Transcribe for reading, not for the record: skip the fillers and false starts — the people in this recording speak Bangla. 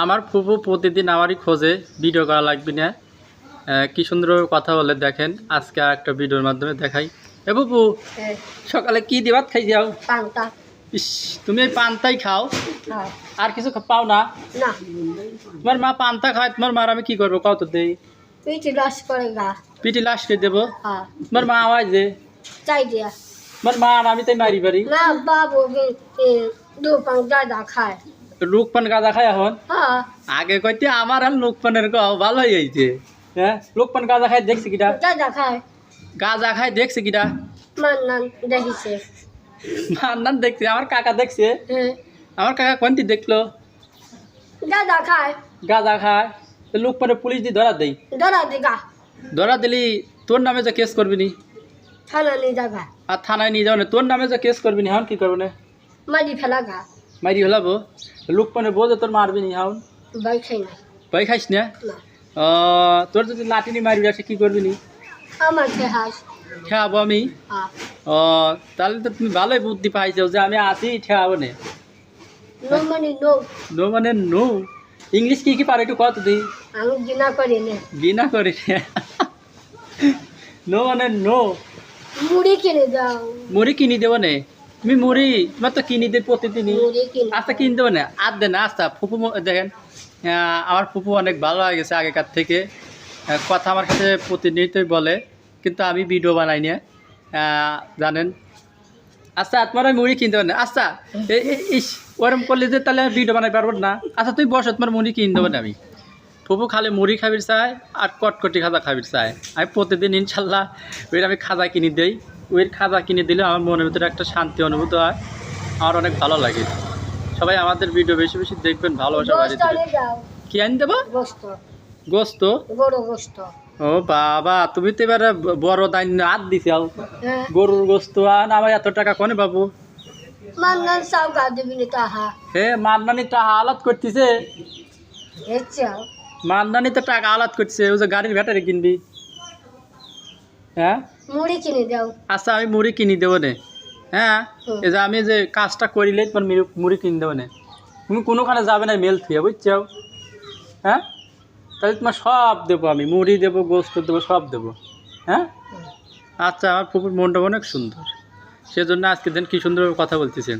আমার ফুপু প্রতিদিন আমারই খোঁজে ভিডিও করা লাগবে না, কি সুন্দর কথা বলে দেখেন। আজকে আর একটা ভিডিওর মাধ্যমে দেখাই। এ ফুপু, সকালে কি দিয়ে ভাত খাই যাও? পান্তা। ইস, তুমি এই পান্তাই খাও, হ্যাঁ। আর কিছু পাও না? না, তোমার মা পান্তা খায়, তোমার মার আমি কি করবো কত দেই? পিঠে লস করে গা। পিটি লাশ খেয়ে দেবো? হ্যাঁ। তোমার মা আওয়াজ দে, চাই দিয়া। তোমার মা আর আমি তাই মারি পারি। না বাবু দু পাং দাদা খায়। লোক পান গাঁজা খায় এখন? হ্যাঁ। আগে কইতে আমার আর লোক পানের ভালো হয়ে যাইছে। হ্যাঁ, লোক পান গাঁজা খায় দেখছি কিটা? দাদা খায়। গাঁজা খায় দেখছি কিটা? মান্নান দেখিছে। মান্নান দেখছি, আমার কাকা দেখছে। হ্যাঁ। আমার কাকা কোনটি দেখলো? দাদা খায়। গাঁজা খায়, তো লোক পানে পুলিশ দিয়ে ধরা দেই। দাদা দিগা। ধরা দিলি তোর নামে যে কেস করবি নি? থানা নিয়ে যাগা। আর থানায় নিয়ে যাও না, তোর নামে যে কেস করবি নি, হাউন কি করবো না? মারি ফেলা গা। মারি হলাবো, লোক পানে বোঝে তোর মারবি নি হাউন? বাই খাই না। ভয় খাইস না? না। তোর যদি লাঠি নি মারবি আসে কি করবি নি? আমার ঠেহাস। ঠেয়াবো আমি? হ্যাঁ। তাহলে তো তুমি ভালোই বুদ্ধি পাইছো যে আমি আছি ঠেয়াবো না। নো মানে নো। নো মানে নো? ইংলিশ কি কি পারে একটু কত দিই? আমি গিনা করি না। বিনা করি নো মানে নো। মুড়ি কিনে দাও। মুড়ি কিনে দেবো না? তুমি মুড়ি তোমার তো কিনে দেবে প্রতিদিনই। মুড়ি কিনে। আস্তা কিনে দেবো না, আর দেন আস্তা। ফুপু দেখেন, আমার ফুপু অনেক ভালো হয়ে গেছে আগেকার থেকে। কথা আমার কাছে প্রতিনিয়তই বলে, কিন্তু আমি ভিডিও বানাই না, জানেন। আচ্ছা, তোমার ওই মুড়ি কিনতে পারেন না? আচ্ছা, ইস ওরম করলে যে তাহলে ভিডিও বানাই পারবো না। আচ্ছা তুমি বসো, তোমার মুড়ি কিনে দেবো না আমি। ফুপু খালি মুড়ি খাবির চাই আর কটকটি খাজা খাবির চাই। আমি প্রতিদিন ইনশাল্লাহ ওই আমি খাজা কিনে দিই। ওই খাজা কিনে দিলে আমার মনের ভিতরে একটা শান্তি অনুভূত হয়, আমার অনেক ভালো লাগে। সবাই আমাদের ভিডিও বেশি বেশি দেখবেন, ভালোবাসা বাড়িয়ে দেবেন। কি আনি দেবো? গোস্ত। গোস্ত? বড় গোস্ত। ও বাবা, তুমি তো এবারে বড় দাইন হাত দিছাও। হ্যাঁ। গরুর গোস্ত আন, আমার এত টাকা কোনে বাবু? মান্নান সাউ গা দিবি না তাহা। হে মান্নানি টাকা আলাদ করতেছে। হেচ্ছাও। মান্নানি তো টাকা আলাদ করছে, ও যে গাড়ির ব্যাটারি কিনবি। হ্যাঁ, মুড়ি কিনে দাও। আচ্ছা আমি মুড়ি কিনে দেবো না। হ্যাঁ, এই যে আমি যে কাজটা করিলে তোমার মুড়ি কিনে দেবো না। তুমি কোনোখানে যাবে না মেল থুয়ে, বুঝছো? হ্যাঁ, তাহলে তোমার সব দেবো আমি, মুড়ি দেবো, গোস্ত দেবো, সব দেবো। হ্যাঁ, আচ্ছা। আমার ফুপুর মনটা অনেক সুন্দর, সেজন্য আজকে দিন কি সুন্দর কথা বলতেছেন।